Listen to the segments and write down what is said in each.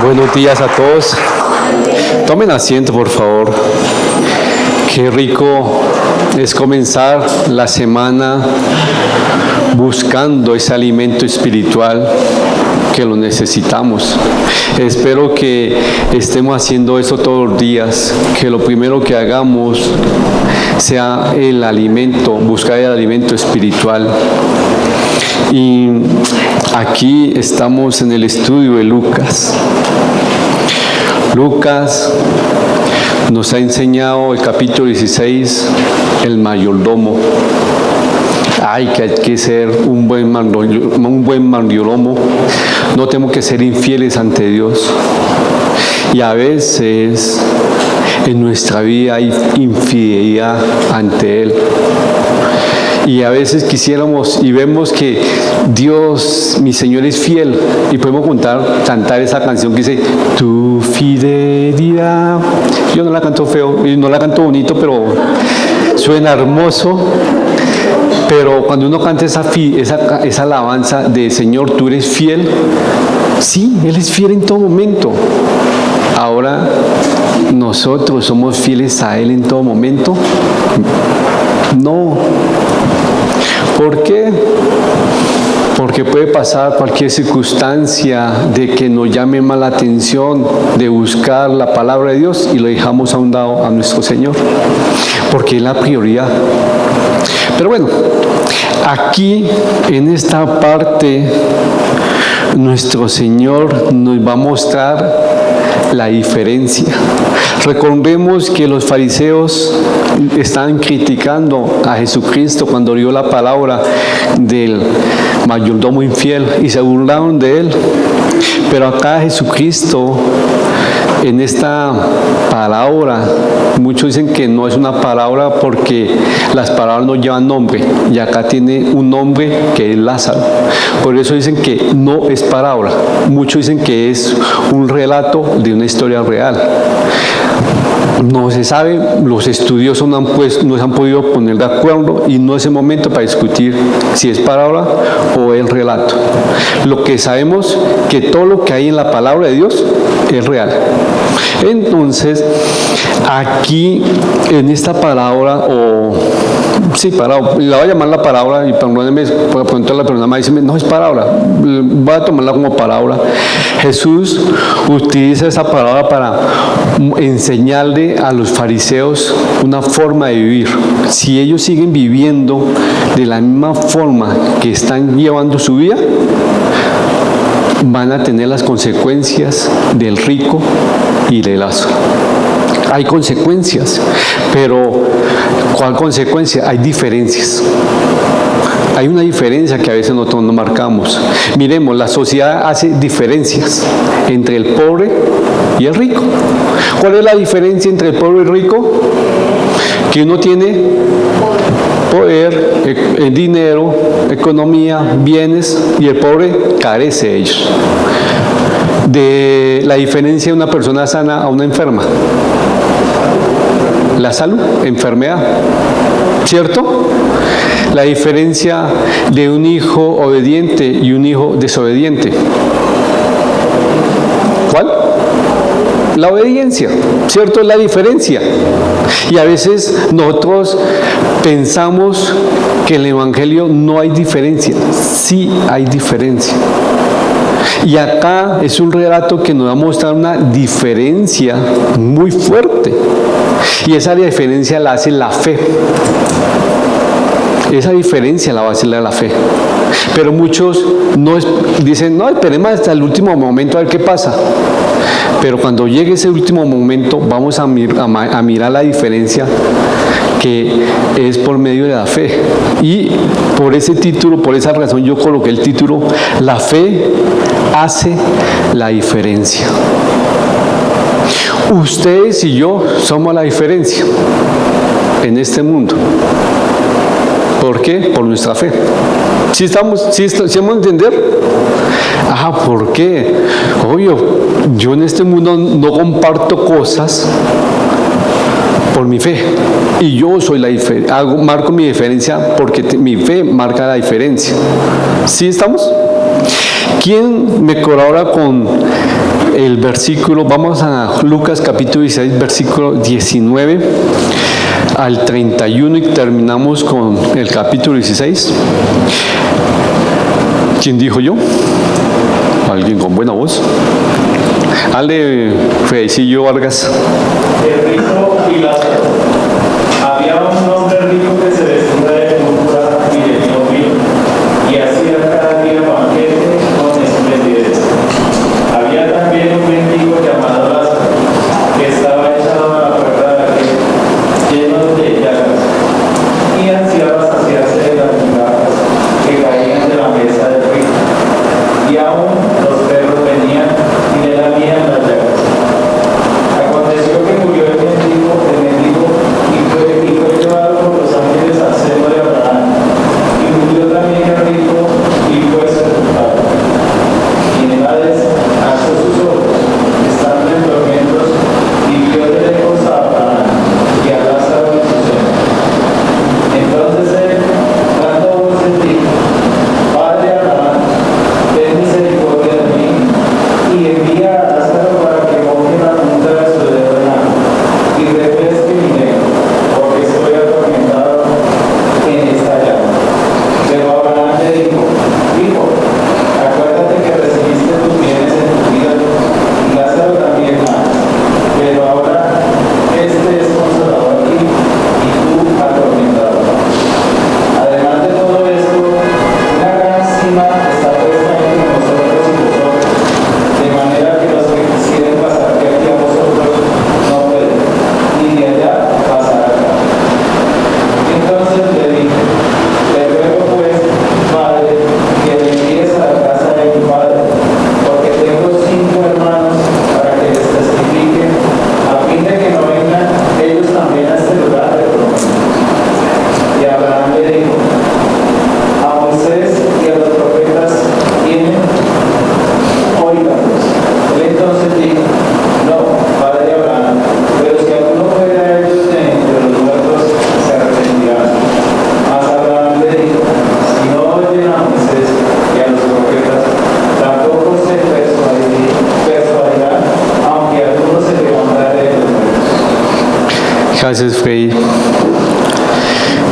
Buenos días a todos. Tomen asiento, por favor. Qué rico es comenzar la semana buscando ese alimento espiritual que lo necesitamos. Espero que estemos haciendo eso todos los días, que lo primero que hagamos sea el alimento, buscar el alimento espiritual. Y aquí estamos en el estudio de Lucas. Lucas nos ha enseñado el capítulo 16, el mayordomo. Ay, que hay que ser un buen mayordomo. No tenemos que ser infieles ante Dios. Y a veces en nuestra vida hay infidelidad ante Él. Y a veces quisiéramos y vemos que Dios, mi Señor, es fiel. Y podemos cantar esa canción que dice, tu fidelidad. Yo no la canto feo, y no la canto bonito, pero suena hermoso. Pero cuando uno canta esa alabanza de Señor, tú eres fiel. Sí, Él es fiel en todo momento. Ahora, ¿nosotros somos fieles a Él en todo momento? No. ¿Por qué? Porque puede pasar cualquier circunstancia de que nos llame más la atención de buscar la palabra de Dios y lo dejamos a un lado a nuestro Señor, porque es la prioridad. Pero bueno, aquí en esta parte nuestro Señor nos va a mostrar la diferencia. Recordemos que los fariseos estaban criticando a Jesucristo cuando dio la palabra del mayordomo infiel y se burlaron de él. Pero acá Jesucristo, en esta parábola, muchos dicen que no es una parábola porque las parábolas no llevan nombre, y acá tiene un nombre que es Lázaro. Por eso dicen que no es parábola. Muchos dicen que es un relato de una historia real. No se sabe, los estudiosos no se han podido poner de acuerdo y no es el momento para discutir si es parábola o es relato. Lo que sabemos que todo lo que hay en la palabra de Dios es real. Entonces, aquí en esta parábola, parábola, la voy a llamar la parábola y perdónenme, por pronto la persona me dice, no es parábola, voy a tomarla como parábola. Jesús utiliza esa parábola para enseñarle a los fariseos una forma de vivir. Si ellos siguen viviendo de la misma forma que están llevando su vida, van a tener las consecuencias del rico y del Lázaro. Hay consecuencias, pero ¿cuál consecuencia? Hay diferencias. Hay una diferencia que a veces nosotros no marcamos. Miremos, la sociedad hace diferencias entre el pobre y el rico. ¿Cuál es la diferencia entre el pobre y el rico? Que uno tiene poder, dinero, economía, bienes, y el pobre carece de ellos. De la diferencia de una persona sana a una enferma. La salud, enfermedad, ¿cierto? La diferencia de un hijo obediente y un hijo desobediente. ¿Cuál? La obediencia, ¿cierto? Es la diferencia. Y a veces nosotros pensamos que en el Evangelio no hay diferencia. Sí hay diferencia. Y acá es un relato que nos va a mostrar una diferencia muy fuerte. Y esa diferencia la hace la fe. Esa diferencia la va a hacer la fe. Pero muchos dicen, no, esperemos hasta el último momento a ver qué pasa. Pero cuando llegue ese último momento, vamos a mirar la diferencia que es por medio de la fe. Y por ese título, por esa razón yo coloqué el título, la fe hace la diferencia. Ustedes y yo somos la diferencia en este mundo. ¿Por qué? Por nuestra fe. ¿Sí vamos a entender? ¿Por qué? Obvio, yo en este mundo no comparto cosas por mi fe. Y yo soy la diferencia, marco mi diferencia porque mi fe marca la diferencia. ¿Sí estamos? ¿Quién me colabora con el versículo, vamos a Lucas capítulo 16, versículo 19 al 31 y terminamos con el capítulo 16. ¿Quién dijo yo? ¿Alguien con buena voz? Dale, Fedecillo Vargas. El rico y Lázaro. Había un hombre rico que se vestía de púrpura y de lino fino, y hacía cada día banquete con esplendidez. Había también un mendigo llamado Lázaro, que estaba echado a la puerta de aquel, lleno de llagas, y ansiaba saciarse de las migajas que caían de la mesa del rico. Y aún los perros venían y le lamían las llagas. Aconteció que murió el mendigo y fue llevado por los ángeles al seno de Abraham. Y murió también el rico y fue sepultado. Y en el Hades alzó sus ojos, estando en tormentos, y vio de lejos a Abraham y a Lázaro en su seno. Entonces él, dando voz en ti, Padre Abraham, ten misericordia de mí, y envía a Lázaro para que moje la punta de su dedo en agua y refresque mi lengua, porque estoy atormentado en esta llama. Pero Abraham le dijo: Hijo, acuérdate que recibiste tus bienes en tu vida, y Lázaro también más, pero ahora este es consolado aquí y tú atormentado. Además de todo esto, una gran cima está puesta entre nosotros y vosotros, de manera que los que quisieren pasar de aquí a vosotros no pueden, ni de allá pasar acá. Entonces le dije: Te ruego pues, Padre, que me envíes a la casa de mi padre, porque tengo 5 hermanos, para que les testifiquen, a fin de que no vengan ellos también a este lugar de tormento. Y Abraham le dijo: A Moisés y a los profetas tienen, óiganlos. Él entonces dijo: No, padre Abraham, pero si alguno fuera a ellos de entre los muertos, se arrepentirán. Mas Abraham le dijo: Si no oyen a Moisés y a los profetas, tampoco se persuadirán, aunque alguno se levantare de los muertos. Gracias, Frei.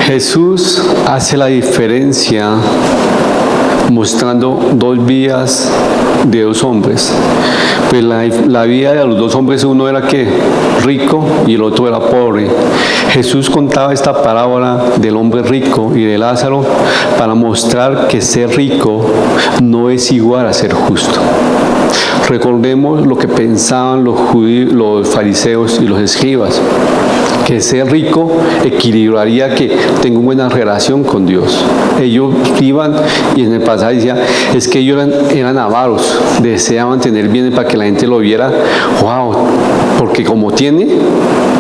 Jesús hace la diferencia mostrando dos vidas de dos hombres. Pues la vida de los dos hombres, uno era que rico y el otro era pobre. Jesús contaba esta parábola del hombre rico y de Lázaro para mostrar que ser rico no es igual a ser justo. Recordemos lo que pensaban los judíos, los fariseos y los escribas, que ser rico equilibraría que tengo buena relación con Dios. Ellos iban, y en el pasaje decía, es que ellos eran avaros, deseaban tener bienes para que la gente lo viera, wow, porque como tiene,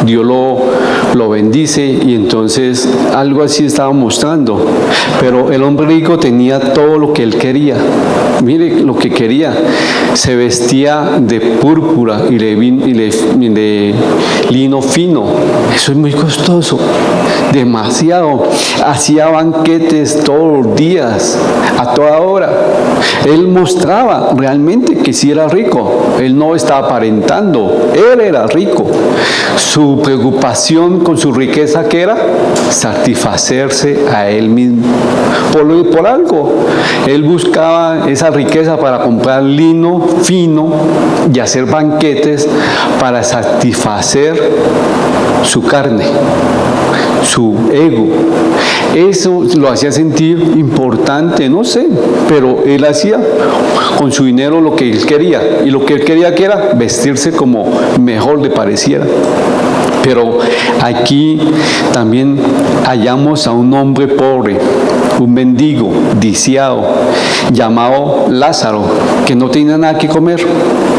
Dios lo bendice, y entonces algo así estaba mostrando. Pero el hombre rico tenía todo lo que él quería. Mire lo que quería: se vestía de púrpura y de lino fino. Eso es muy costoso, demasiado. Hacía banquetes todos los días, a toda hora. Él mostraba realmente que sí era rico. Él no estaba aparentando, él era rico. Su preocupación con su riqueza, ¿qué era? Satisfacerse a él mismo. Por algo. Él buscaba esa riqueza para comprar lino fino y hacer banquetes para satisfacer su carne, su ego. Eso lo hacía sentir importante, no sé, pero él hacía con su dinero lo que él quería, y lo que él quería que era vestirse como mejor le pareciera. Pero aquí también hallamos a un hombre pobre, un mendigo, lisiado, llamado Lázaro, que no tenía nada que comer,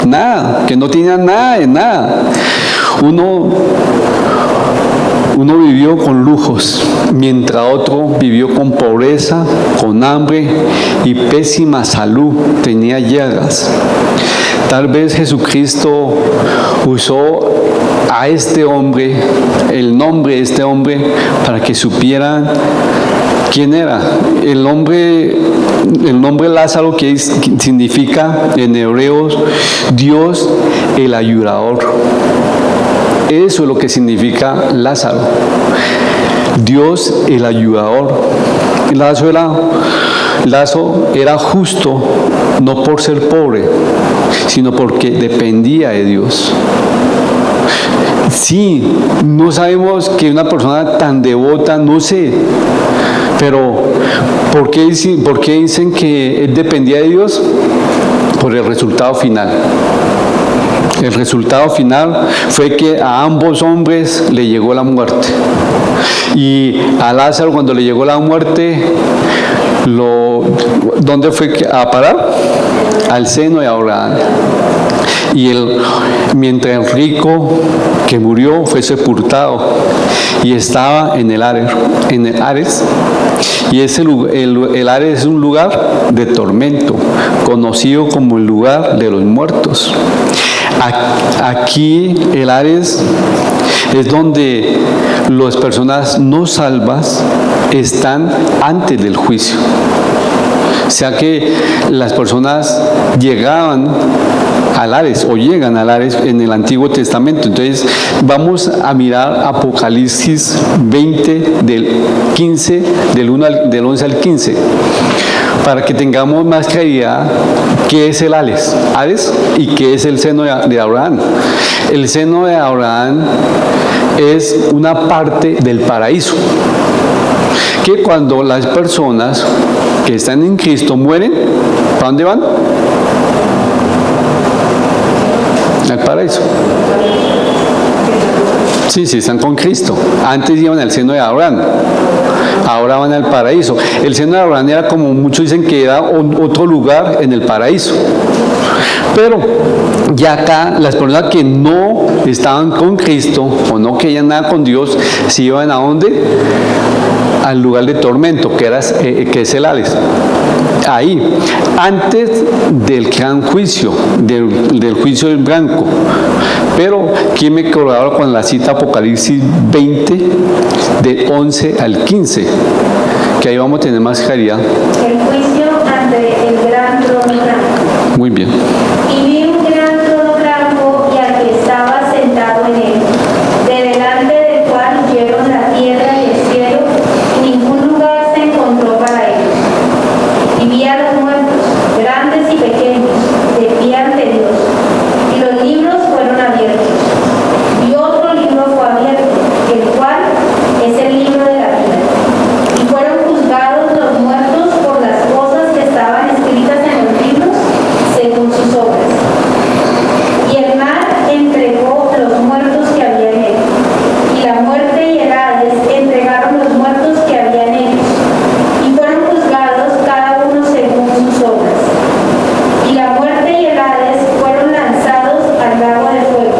nada, que no tenía nada de nada. Uno vivió con lujos, mientras otro vivió con pobreza, con hambre y pésima salud, tenía llagas. Tal vez Jesucristo usó a este hombre, el nombre de este hombre, para que supieran quién era. El hombre el nombre Lázaro que significa en hebreos Dios el ayudador. Eso es lo que significa Lázaro. Dios el ayudador. Lázaro era justo no por ser pobre, sino porque dependía de Dios. Sí, no sabemos que una persona tan devota, no sé, pero ¿por qué dicen que él dependía de Dios? Por el resultado final. El resultado final fue que a ambos hombres le llegó la muerte. Y a Lázaro, cuando le llegó la muerte, ¿dónde fue a parar? Al seno de Abraham. Y mientras el rico que murió fue sepultado y estaba en el Hades, y el Hades es un lugar de tormento, conocido como el lugar de los muertos. Aquí el Hades es donde las personas no salvas están antes del juicio. O sea que las personas llegaban al Hades o llegan al Hades en el Antiguo Testamento. Entonces vamos a mirar Apocalipsis 20 del 11 al 15 para que tengamos más claridad qué es el Hades y qué es el seno de Abraham. El seno de Abraham es una parte del paraíso, que cuando las personas que están en Cristo mueren, ¿para dónde van? Al paraíso. Sí, están con Cristo. Antes iban al seno de Abraham, ahora van al paraíso. El seno de Abraham era, como muchos dicen, que era otro lugar en el paraíso. Pero ya acá las personas que no estaban con Cristo o no querían nada con Dios, se iban ¿a dónde? Al lugar de tormento, que es el Hades. Ahí, antes del gran juicio, del juicio del blanco. Pero, ¿quién me colaboró con la cita Apocalipsis 20, de 11 al 15? Que ahí vamos a tener más claridad. El juicio ante el gran trono blanco. Muy bien. Y vi un gran trono blanco y al que estaba sentado en él, de delante del cual huyeron la tierra y el cielo, y ningún lugar se encontró para ellos. Y vi a los muertos, grandes y pequeños, de pie ante Dios, y los libros fueron abiertos. Y otro libro fue abierto, el cual es el libro de la vida. Y fueron juzgados los muertos por las cosas que estaban escritas en los libros, según sus obras. Y el mar entregó los muertos que había en él, y la muerte y el Hades entregaron los muertos que había en ellos, y fueron juzgados cada uno según sus obras. Y la muerte y el Hades fueron lanzados al lago de fuego.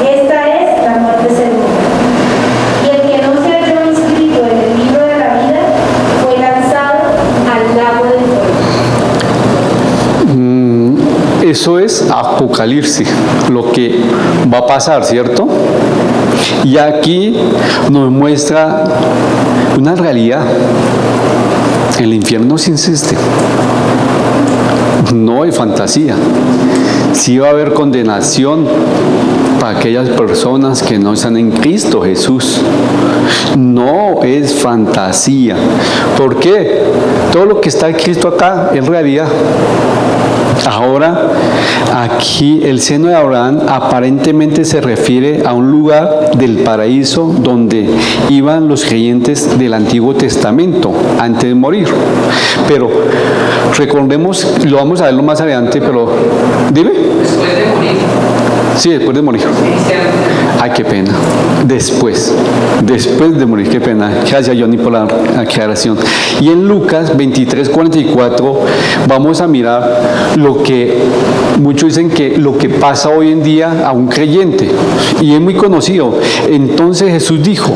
Esta es la muerte segunda. Y el que no se halló inscrito en el libro de la vida fue lanzado al lago de fuego. Eso es Apocalipsis, lo que va a pasar, ¿cierto? Y aquí nos muestra una realidad. El infierno sí existe. No hay fantasía. Sí va a haber condenación para aquellas personas que no están en Cristo Jesús. No es fantasía. ¿Por qué? Todo lo que está en Cristo acá es realidad. Ahora, aquí el seno de Abraham aparentemente se refiere a un lugar del paraíso donde iban los creyentes del Antiguo Testamento antes de morir. Pero recordemos, lo vamos a verlo más adelante, pero dime. Después de morir. Sí, después de morir. Ay, qué pena. Después de morir, qué pena. Gracias, Johnny, por la aclaración. Y en Lucas 23:44 vamos a mirar lo que muchos dicen que lo que pasa hoy en día a un creyente. Y es muy conocido. Entonces Jesús dijo: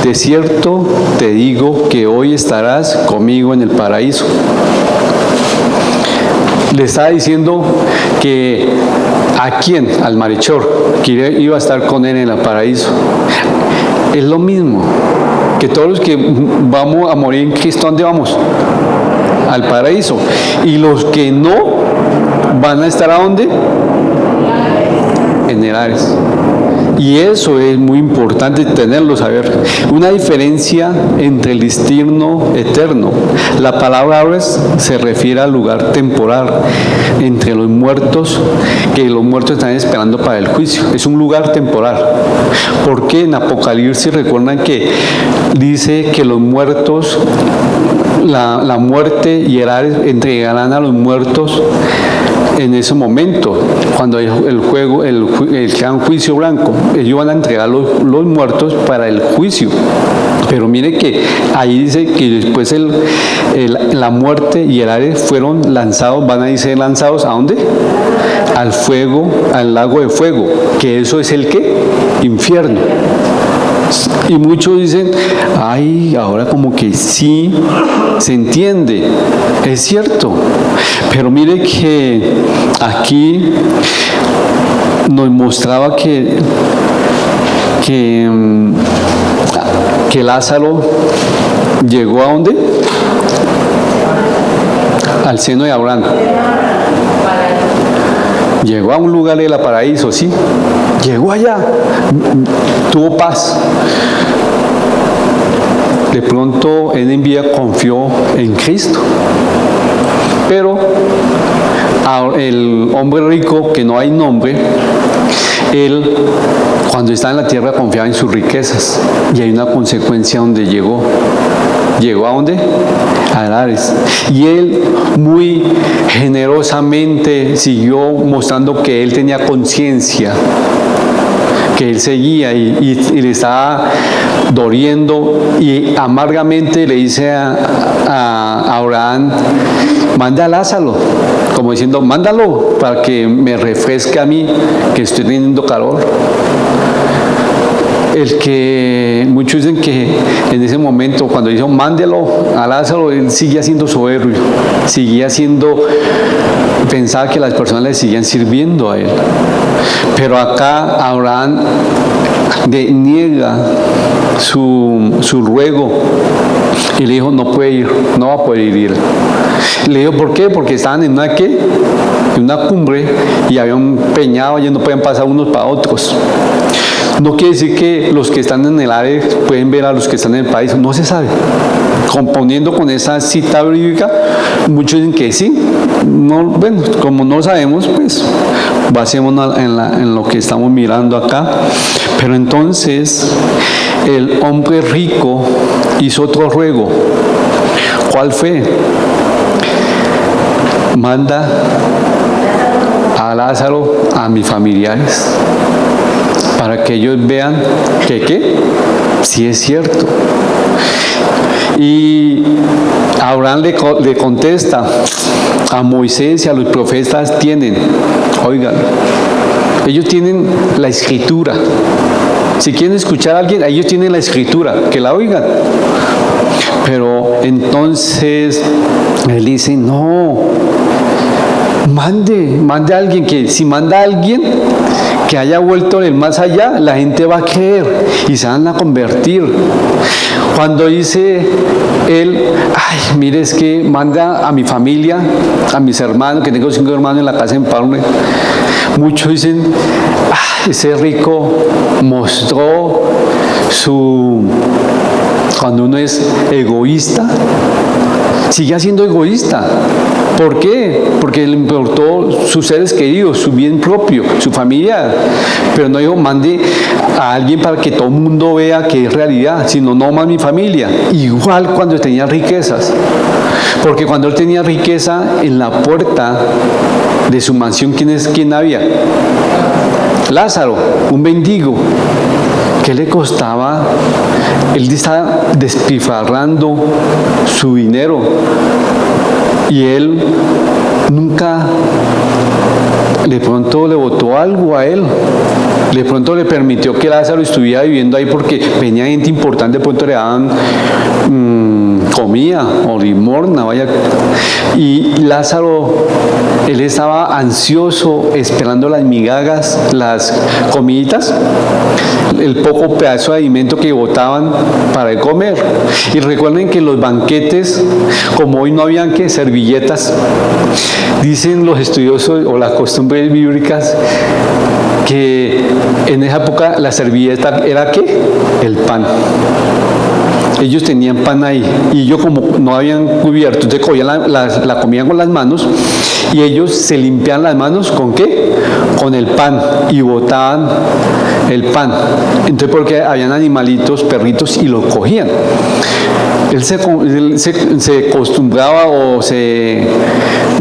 de cierto te digo que hoy estarás conmigo en el paraíso. Le estaba diciendo que ¿a quién? Al malhechor, que iba a estar con él en el paraíso. Es lo mismo que todos los que vamos a morir en Cristo. ¿Dónde vamos? al paraíso. Y los que no van a estar ¿a dónde? En el Hades. Y eso es muy importante tenerlo, saber. Una diferencia entre el destino eterno. La palabra Hades se refiere al lugar temporal entre los muertos, que los muertos están esperando para el juicio. Es un lugar temporal. Porque en Apocalipsis recuerdan que dice que los muertos, la muerte y el Hades entregarán a los muertos en ese momento, cuando el gran juicio blanco, ellos van a entregar los muertos para el juicio. Pero mire que ahí dice que después la muerte y el Hades fueron lanzados, van a ser lanzados ¿a dónde? Al fuego, al lago de fuego, que eso es el ¿qué? Infierno. Y muchos dicen, ay, ahora como que sí se entiende, es cierto, pero mire que aquí nos mostraba que Lázaro llegó ¿a dónde? Al seno de Abraham. Llegó a un lugar del paraíso, sí. Llegó allá, tuvo paz. De pronto él en vida confió en Cristo. Pero el hombre rico, que no hay nombre, él cuando está en la tierra confiaba en sus riquezas. Y hay una consecuencia donde llegó. ¿Llegó a dónde? A Hades. Y él muy generosamente siguió mostrando que él tenía conciencia, que él seguía y le estaba doliendo, y amargamente le dice a Abraham, manda a Lázaro, como diciendo, mándalo para que me refresque a mí, que estoy teniendo calor. El que muchos dicen que en ese momento, cuando dijo mándelo a Lázaro, él seguía siendo soberbio, seguía siendo, pensaba que las personas le seguían sirviendo a él. Pero acá Abraham niega su ruego y le dijo, no puede ir, no va a poder ir. Le dijo, ¿por qué? Porque estaban en una ¿qué? En una cumbre y había un peñado y no podían pasar unos para otros. No quiere decir que los que están en el área pueden ver a los que están en el país, no se sabe. Componiendo con esa cita bíblica, muchos dicen que sí. No, bueno, como no sabemos, pues basémonos en lo que estamos mirando acá. Pero entonces el hombre rico hizo otro ruego. ¿Cuál fue? Manda a Lázaro a mis familiares, para que ellos vean que ¿qué? Sí es cierto. Y Abraham le contesta, a Moisés y a los profetas tienen, oigan, ellos tienen la escritura. Si quieren escuchar a alguien, ellos tienen la escritura, que la oigan. Pero entonces él dice, no, mande a alguien, que si manda a alguien que haya vuelto del más allá, la gente va a creer y se van a convertir. Cuando dice él, ay, mire, es que manda a mi familia, a mis hermanos, que tengo 5 hermanos en la casa en Palme, muchos dicen, ah, ese rico mostró cuando uno es egoísta, sigue siendo egoísta. ¿Por qué? Porque le importó sus seres queridos, su bien propio, su familia. Pero no dijo, mande a alguien para que todo el mundo vea que es realidad, sino no más mi familia. Igual cuando tenía riquezas. Porque cuando él tenía riqueza, en la puerta de su mansión, ¿quién había? Lázaro, un mendigo. ¿Qué le costaba? Él estaba despilfarrando su dinero. Y él nunca, de pronto le botó algo a él, de pronto le permitió que Lázaro estuviera viviendo ahí porque venía gente importante, de pronto le daban comida o limosna, vaya. Y Lázaro Él estaba ansioso esperando las migajas, las comiditas, el poco pedazo de alimento que botaban para comer. Y recuerden que los banquetes, como hoy no habían que servilletas, dicen los estudiosos o las costumbres bíblicas que en esa época la servilleta era ¿qué? El pan. Ellos tenían pan ahí y ellos como no habían cubierto, entonces cogían la comida con las manos y ellos se limpiaban las manos ¿con qué? Con el pan y botaban el pan. Entonces porque habían animalitos, perritos y los cogían. Él se acostumbraba o se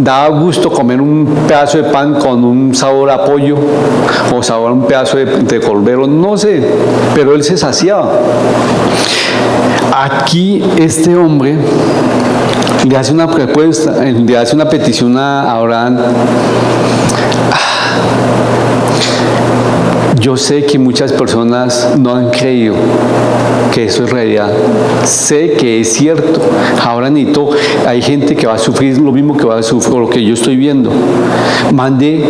daba gusto comer un pedazo de pan con un sabor a pollo o sabor a un pedazo de cordero, no sé, pero él se saciaba. Aquí este hombre le hace una propuesta, le hace una petición a Abraham. Yo sé que muchas personas no han creído que eso es realidad. Sé que es cierto. Ahora hay gente que va a sufrir lo mismo que va a sufrir lo que yo estoy viendo.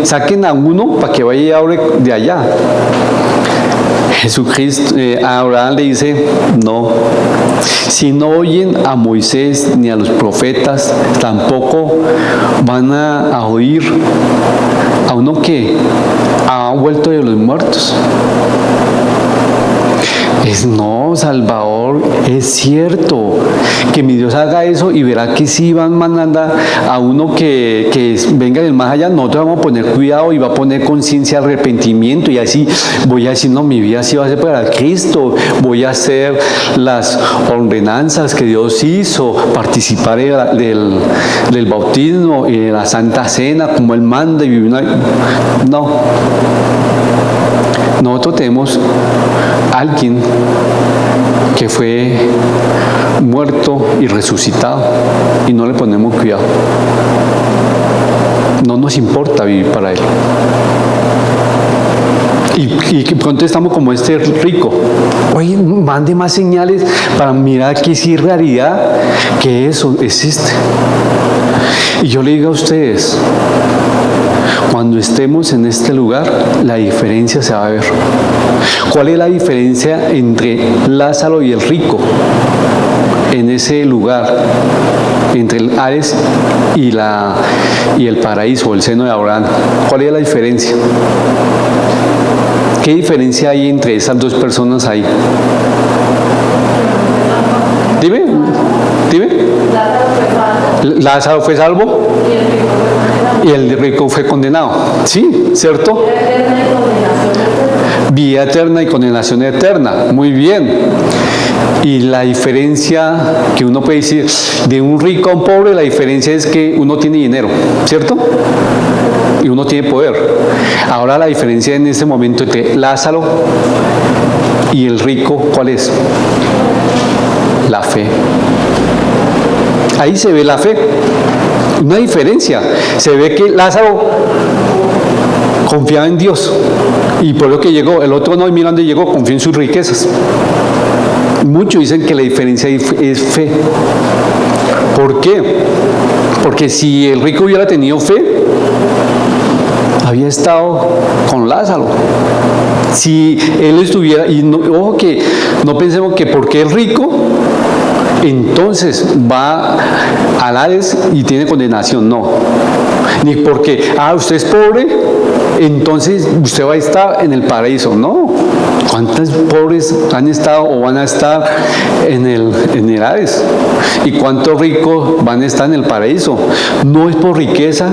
Saquen a uno para que vaya y hable de allá. Jesucristo, a Abraham le dice, no, si no oyen a Moisés ni a los profetas, tampoco van a oír a uno que ha vuelto de los muertos. No, Salvador, es cierto que mi Dios haga eso y verá que si van mandando a uno que venga del más allá, nosotros vamos a poner cuidado y va a poner conciencia, arrepentimiento y así voy a decir, no, mi vida sí va a ser para Cristo, voy a hacer las ordenanzas que Dios hizo, participar del bautismo y de la Santa Cena como Él manda y vivir una... No. Nosotros tenemos alguien que fue muerto y resucitado y no le ponemos cuidado. No nos importa vivir para Él. Y pronto estamos como este rico. Oye, mande más señales para mirar que sí es realidad, que eso existe. Y yo le digo a ustedes, cuando estemos en este lugar, la diferencia se va a ver. ¿Cuál es la diferencia entre Lázaro y el rico en ese lugar? Entre el Hades y el paraíso, el seno de Abraham. ¿Cuál es la diferencia? ¿Qué diferencia hay entre esas dos personas ahí? Dime. Lázaro fue salvo y el rico fue condenado. Sí, ¿cierto? Vida eterna y condenación eterna. Muy bien. Y la diferencia que uno puede decir de un rico a un pobre, la diferencia es que uno tiene dinero, ¿cierto? Y uno tiene poder. Ahora la diferencia en este momento entre Lázaro y el rico, ¿cuál es? La fe. Ahí se ve la fe. Una diferencia. Se ve que Lázaro confiaba en Dios y por lo que llegó. El otro no, y mira dónde llegó, confió en sus riquezas. Muchos dicen que la diferencia es fe. ¿Por qué? Porque si el rico hubiera tenido fe, había estado con Lázaro. Si él estuviera, y no, ojo que no pensemos que porque es rico, entonces va al Hades y tiene condenación, no. Ni porque, usted es pobre, entonces usted va a estar en el paraíso, no. ¿Cuántos pobres han estado o van a estar en el Hades? ¿Y cuántos ricos van a estar en el paraíso? No es por riqueza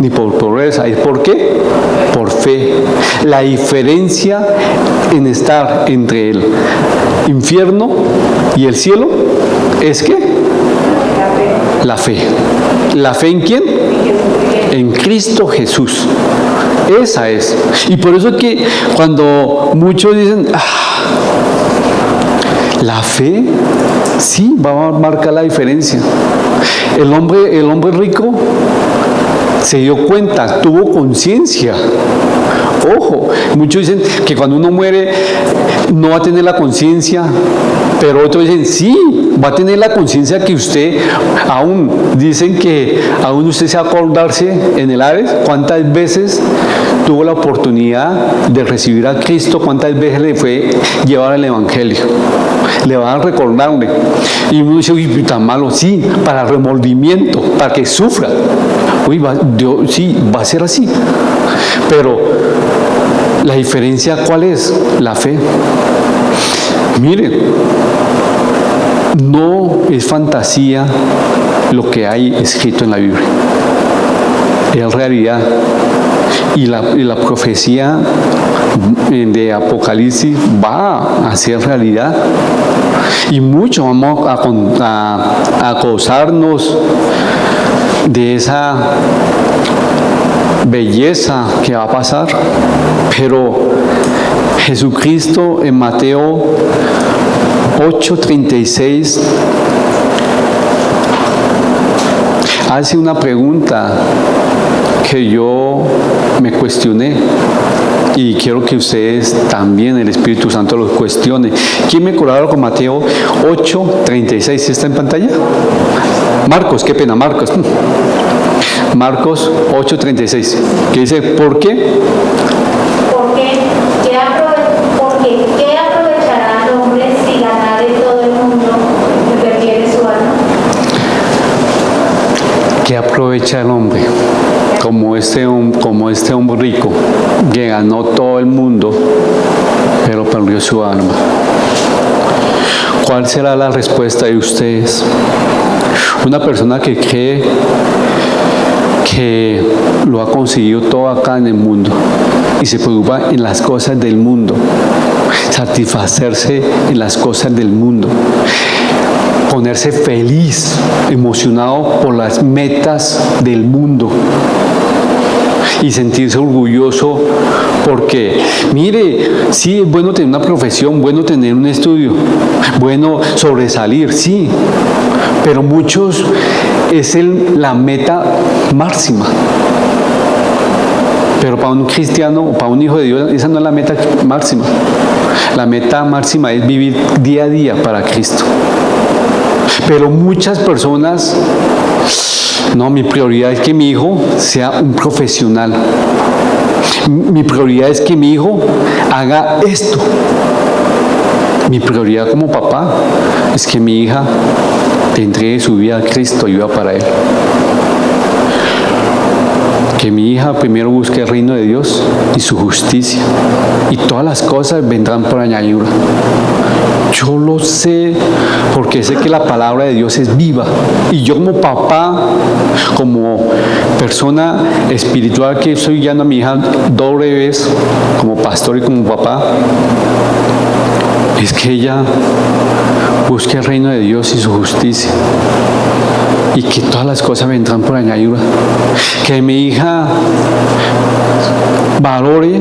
ni por pobreza, ¿es por qué? Por fe. La diferencia en estar entre el infierno y el cielo es ¿qué? La fe. ¿La fe en quién? En Cristo Jesús. Esa es. Y por eso es que cuando muchos dicen, la fe, sí, va a marcar la diferencia. El hombre rico se dio cuenta, tuvo conciencia. Ojo, muchos dicen que cuando uno muere no va a tener la conciencia. Pero otros dicen, sí, va a tener la conciencia que usted, aún dicen que aún usted se va a acordarse en el Ares, cuántas veces tuvo la oportunidad de recibir a Cristo, cuántas veces le fue llevar el Evangelio. Le van a recordarle. Y uno dice, uy, tan malo, sí, para remordimiento, para que sufra. Uy, Dios, sí, va a ser así. Pero la diferencia, ¿cuál es? La fe. Miren, no es fantasía lo que hay escrito en la Biblia. Es realidad. Y la profecía de Apocalipsis va a ser realidad. Y mucho vamos a gozarnos de esa belleza que va a pasar. Pero Jesucristo en Mateo 8:36 hace una pregunta que yo me cuestioné y quiero que ustedes también, el Espíritu Santo, los cuestione. ¿Quién me colabora con Mateo 8:36? ¿Sí está en pantalla? Marcos, qué pena, Marcos. Marcos 8:36, que dice, ¿por qué? Porque ¿qué aprovechará el hombre si ganare todo el mundo y perdiere su alma? ¿Qué aprovecha el hombre? Como este hombre rico que ganó todo el mundo, pero perdió su alma. ¿Cuál será la respuesta de ustedes? Una persona que cree que lo ha conseguido todo acá en el mundo y se preocupa en las cosas del mundo, satisfacerse en las cosas del mundo, ponerse feliz, emocionado por las metas del mundo y sentirse orgulloso porque, mire, sí, es bueno tener una profesión, bueno tener un estudio, bueno sobresalir, sí, pero muchos es la meta máxima. Pero para un cristiano o para un hijo de Dios, esa no es la meta máxima. La meta máxima es vivir día a día para Cristo. Pero muchas personas, no, mi prioridad es que mi hijo sea un profesional. Mi prioridad es que mi hijo haga esto. Mi prioridad como papá es que mi hija te entregue su vida a Cristo y viva para Él. Que mi hija primero busque el reino de Dios y su justicia, y todas las cosas vendrán por añadidura. Yo lo sé porque sé que la palabra de Dios es viva, y yo como papá, como persona espiritual que estoy guiando a mi hija doble vez, como pastor y como papá, es que ella busque el reino de Dios y su justicia, y que todas las cosas vendrán por añadidura. Que mi hija valore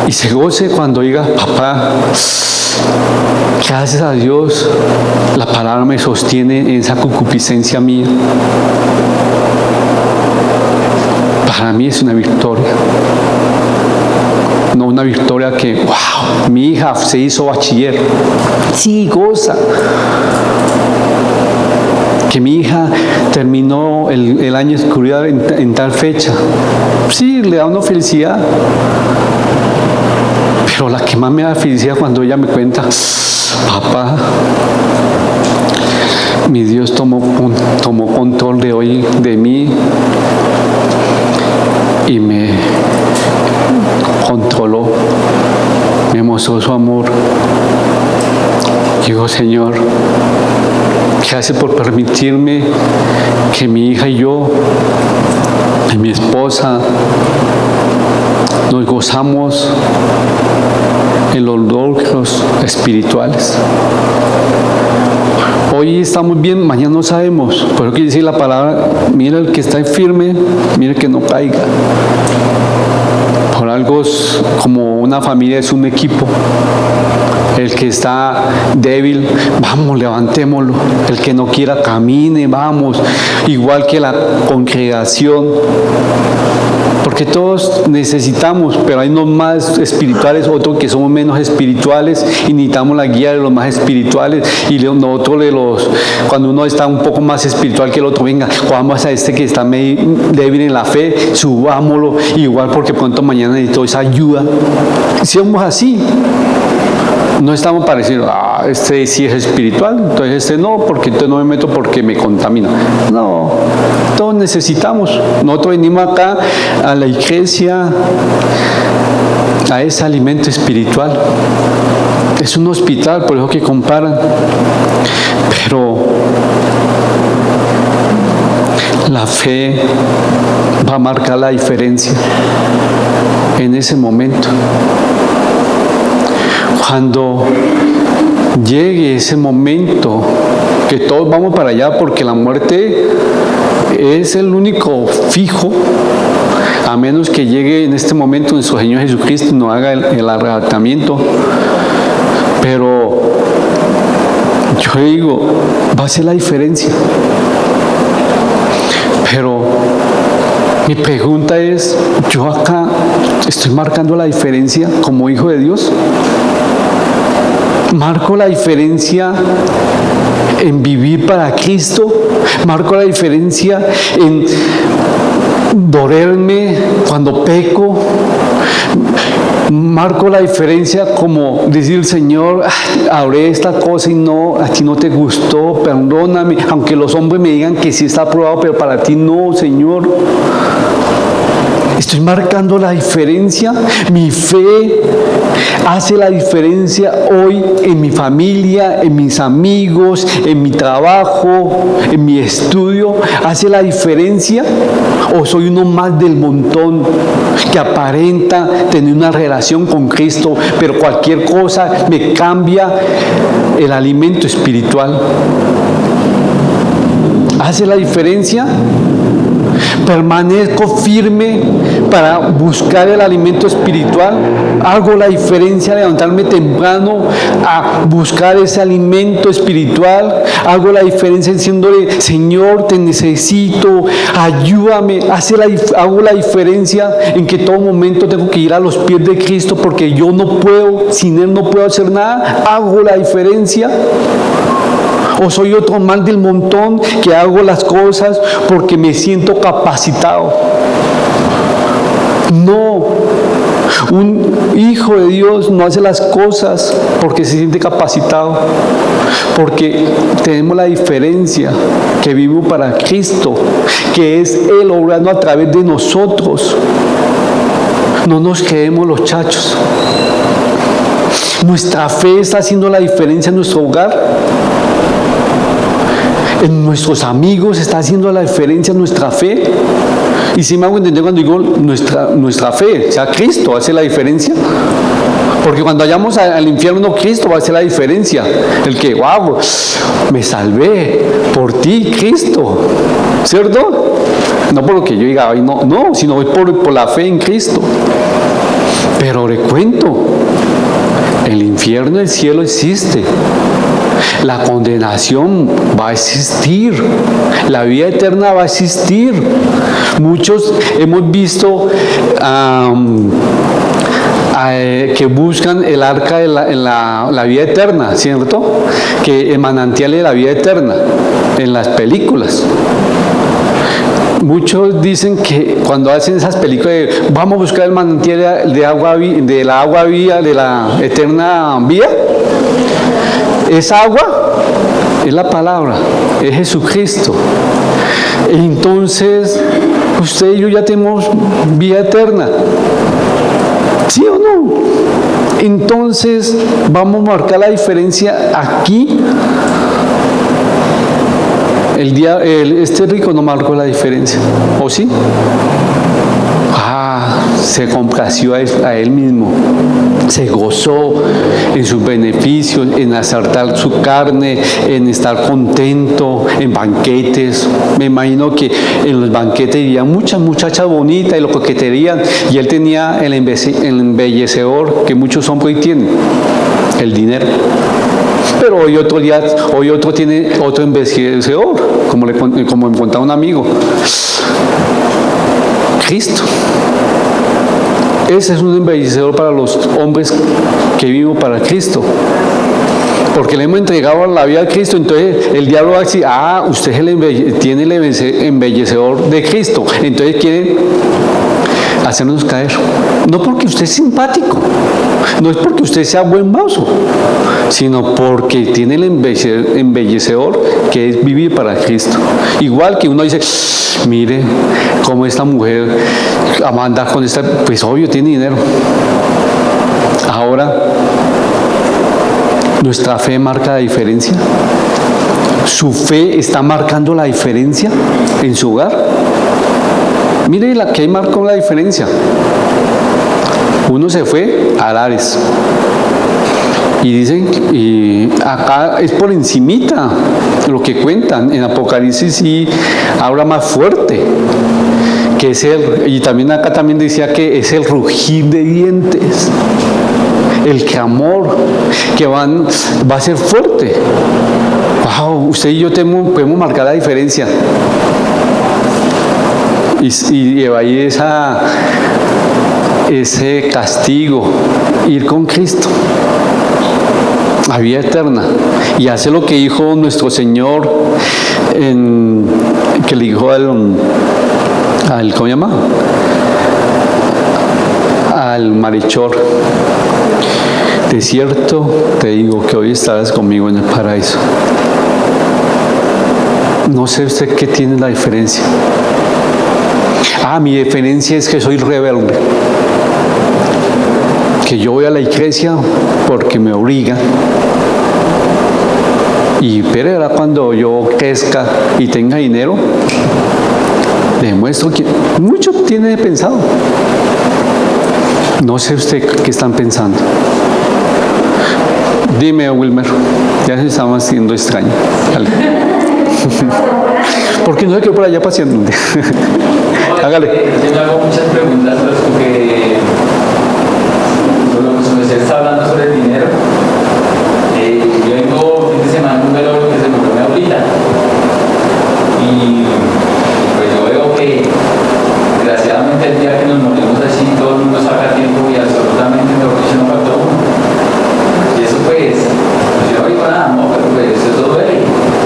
y se goce cuando diga, papá, gracias a Dios, la palabra me sostiene en esa concupiscencia mía. Para mí es una victoria. No una victoria que, wow, mi hija se hizo bachiller. Sí, goza. Que mi hija terminó el año escolar en tal fecha. Sí, le da una felicidad. Pero la que más me da felicidad cuando ella me cuenta, papá, mi Dios tomó control de hoy de mí y me controló, me mostró su amor. Digo, Señor, gracias por permitirme que mi hija y yo, y mi esposa, nos gozamos en los logros espirituales. Hoy estamos bien, mañana no sabemos. Por eso quiere decir la palabra, mira el que está firme, mira que no caiga. Por algo como una familia es un equipo. El que está débil, vamos, levantémoslo. El que no quiera, camine, vamos. Igual que la congregación. Porque todos necesitamos, pero hay unos más espirituales, otros que somos menos espirituales y necesitamos la guía de los más espirituales. Y nosotros cuando uno está un poco más espiritual que el otro, venga, vamos a este que está débil en la fe, subámoslo, igual porque pronto mañana necesito esa ayuda. Si somos así, no estamos para decir, este sí es espiritual, entonces este no, porque entonces no me meto porque me contamina. No, todos necesitamos. Nosotros venimos acá a la iglesia, a ese alimento espiritual. Es un hospital, por eso que comparan. Pero la fe va a marcar la diferencia en ese momento. Cuando llegue ese momento, que todos vamos para allá, porque la muerte es el único fijo, a menos que llegue en este momento nuestro Señor Jesucristo y nos haga el arrebatamiento. Pero yo digo, va a ser la diferencia. Pero mi pregunta es, ¿yo acá estoy marcando la diferencia como hijo de Dios? ¿Marco la diferencia en vivir para Cristo? ¿Marco la diferencia en dolerme cuando peco? ¿Marco la diferencia como decir, Señor, hablé esta cosa y no, a ti no te gustó, perdóname, aunque los hombres me digan que sí está aprobado, pero para ti no, Señor? Estoy marcando la diferencia. Mi fe hace la diferencia hoy en mi familia, en mis amigos, en mi trabajo, en mi estudio. ¿Hace la diferencia? ¿O soy uno más del montón que aparenta tener una relación con Cristo, pero cualquier cosa me cambia el alimento espiritual? ¿Hace la diferencia? ¿Permanezco firme para buscar el alimento espiritual? ¿Hago la diferencia levantarme temprano a buscar ese alimento espiritual? ¿Hago la diferencia diciéndole, Señor, te necesito, ayúdame? ¿Hago la diferencia en que todo momento tengo que ir a los pies de Cristo porque yo no puedo, sin Él no puedo hacer nada? ¿Hago la diferencia? ¿O soy otro mal del montón que hago las cosas porque me siento capacitado? No, un hijo de Dios no hace las cosas porque se siente capacitado, porque tenemos la diferencia, que vivo para Cristo, que es Él obrando a través de nosotros. No nos quedemos los chachos. Nuestra fe está haciendo la diferencia en nuestro hogar. En nuestros amigos está haciendo la diferencia nuestra fe. Y si me hago entender cuando digo nuestra fe, o sea, Cristo hace la diferencia. Porque cuando vayamos al infierno, Cristo va a hacer la diferencia. El que, wow, me salvé por ti, Cristo. ¿Cierto? No por lo que yo diga, ay, no, sino por la fe en Cristo. Pero le cuento, el infierno y el cielo existe. La condenación va a existir, la vida eterna va a existir. Muchos hemos visto que buscan el arca de la vida eterna, ¿cierto? Que el manantial de la vida eterna en las películas. Muchos dicen que cuando hacen esas películas de vamos a buscar el manantial de la agua viva, de la eterna vida, esa agua es la palabra, es Jesucristo. Entonces, usted y yo ya tenemos vida eterna. ¿Sí o no? Entonces, vamos a marcar la diferencia aquí. Este rico no marcó la diferencia, ¿o sí? Se complació a él mismo, se gozó en sus beneficios, en asaltar su carne, en estar contento, en banquetes. Me imagino que en los banquetes había muchas muchachas bonitas y lo coqueterían, y él tenía el embellecedor que muchos hombres tienen, el dinero. Pero hoy otro tiene otro embellecedor, como me contaba un amigo. Cristo. Ese es un embellecedor para los hombres que vivimos para Cristo. Porque le hemos entregado la vida a Cristo, entonces el diablo va a decir, usted tiene el embellecedor de Cristo, entonces quiere hacernos caer. No porque usted es simpático, no es porque usted sea buen mozo, sino porque tiene el embellecedor que es vivir para Cristo. Igual que uno dice, mire cómo esta mujer va a andar con esta, pues obvio tiene dinero. Ahora, ¿nuestra fe marca la diferencia? ¿Su fe está marcando la diferencia en su hogar? Mire la que ahí marcó la diferencia. Uno se fue a Lares. Y dicen, y acá es por encimita lo que cuentan. En Apocalipsis sí habla más fuerte. Que es y también acá también decía que es el rugir de dientes. El clamor que va a ser fuerte. Wow, usted y yo podemos marcar la diferencia. Y ahí ese castigo, ir con Cristo a vida eterna y hacer lo que dijo nuestro Señor que le dijo ¿cómo se llama? Al malhechor: de cierto te digo que hoy estarás conmigo en el paraíso. No sé usted qué tiene la diferencia. Mi diferencia es que soy rebelde, que yo voy a la iglesia porque me obligan, pero ahora cuando yo crezca y tenga dinero, demuestro que mucho tiene pensado. No sé usted qué están pensando. Dime, Wilmer, ya se estaba haciendo extraño. ¿Por qué no se quedó por allá paseando? Hágale. Yo me hago muchas preguntas, pero es porque usted está hablando sobre el dinero. Yo vengo fin de semana un velorio que se murió mi abuelita. Y pues yo veo que desgraciadamente el día que nos morimos así, todo el mundo saca tiempo y absolutamente no faltó uno. Y eso pues yo no digo nada, no, pero pues eso duele.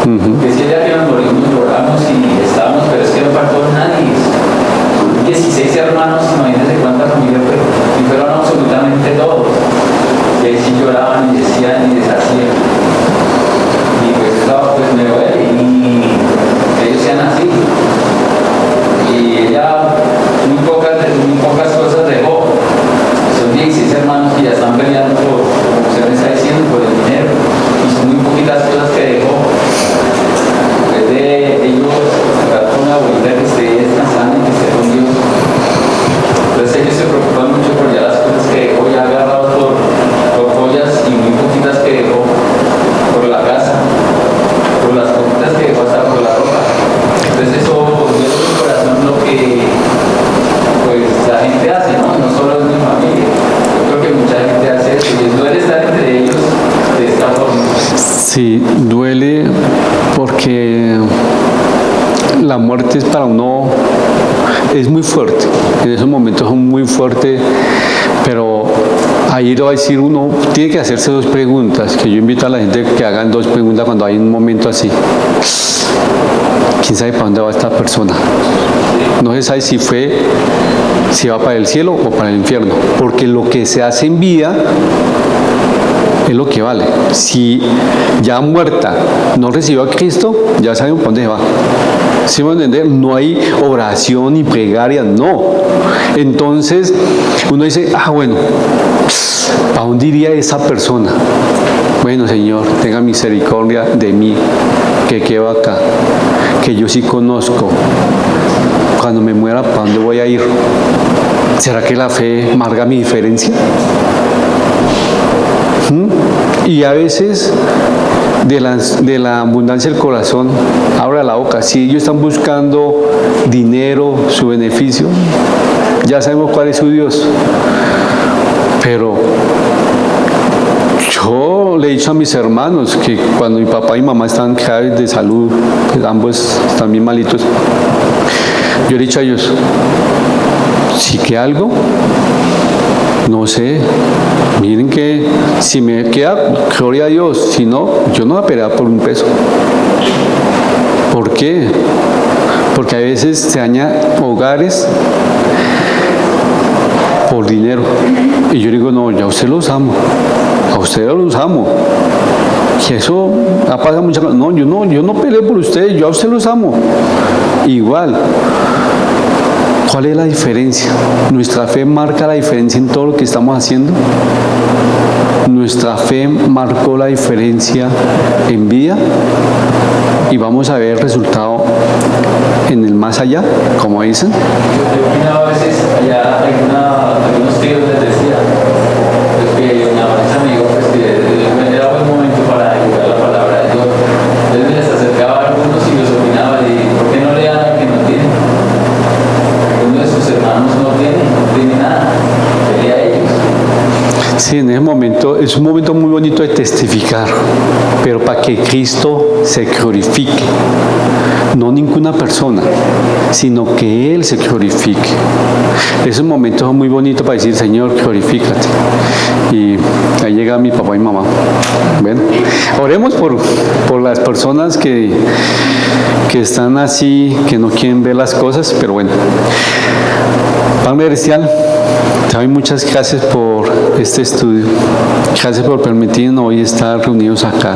Que si el día que nos morimos lloramos y estábamos, pero es que no faltó nadie. 16 hermanos, imagínense cuánta familia fue, y fueron absolutamente todos. Y ahí sí lloraban y decían y deshacían. Y pues eso pues me duele, y ellos sean así. Y ella muy pocas cosas dejó. Son 16 hermanos que ya están peleando por, como usted me está diciendo, por el dinero. Y son muy poquitas cosas que dejó. En vez de ellos sacar con una abuelita que esté descansando y que esté con Dios. Entonces ellos se preocupan mucho por ya las cosas que dejó, ya agarrados por joyas, y muy poquitas que dejó por la casa, por las poquitas que dejó hasta por la ropa. Entonces eso duele en mi corazón lo que pues la gente hace, ¿no? No solo es mi familia. Yo creo que mucha gente hace eso y duele estar entre ellos de esta forma. Sí, duele porque la muerte es para uno, es muy fuerte, en esos momentos son muy fuertes, pero ahí lo va a decir uno, tiene que hacerse dos preguntas, que yo invito a la gente que hagan dos preguntas cuando hay un momento así. ¿Quién sabe para dónde va esta persona? No se sabe si va para el cielo o para el infierno, porque lo que se hace en vida es lo que vale. Si ya muerta no recibió a Cristo, ya sabemos para dónde va. ¿Sí me van a entender? No hay oración ni plegaria, no. Entonces uno dice, bueno, ¿para dónde iría esa persona? Bueno, Señor, tenga misericordia de mí, que quedo acá, que yo sí conozco. Cuando me muera, ¿para dónde voy a ir? ¿Será que la fe marca mi diferencia? Y a veces de la abundancia del corazón abra la boca. Si ellos están buscando dinero, su beneficio, ya sabemos cuál es su Dios. Pero yo le he dicho a mis hermanos que cuando mi papá y mi mamá estaban graves de salud, pues ambos están bien malitos, yo le he dicho a ellos, Si que algo, no sé, miren que si me queda, gloria a Dios, si no, yo no voy a pelear por un peso. ¿Por qué? Porque a veces se dañan hogares por dinero. Y yo digo, no, ya a usted los amo, a ustedes los amo. Que eso ha pasado muchas cosas. No, yo no peleo por ustedes, yo a usted los amo. Igual. ¿Cuál es la diferencia? ¿Nuestra fe marca la diferencia en todo lo que estamos haciendo? ¿Nuestra fe marcó la diferencia en vida? Y vamos a ver el resultado en el más allá, como dicen. Yo opinaba a veces, allá algunos tíos les decía, pues que una vez amigo, pues que era buen momento para divulgar la palabra de Dios. Entonces les acercaba a algunos y los opinaba y ¿por qué no le dan al que no tiene? Uno de sus hermanos no tiene nada, pelea a ellos. Sí, en ese momento es un momento muy bonito de testificar, pero para que Cristo se glorifique, no ninguna persona, sino que Él se glorifique. Esos momentos son muy bonitos para decir, Señor, glorifícate. Y ahí llega mi papá y mamá. Bueno, oremos por las personas que están así, que no quieren ver las cosas, pero bueno. Padre Celestial, te doy muchas gracias por este estudio. Gracias por permitirnos hoy estar reunidos acá.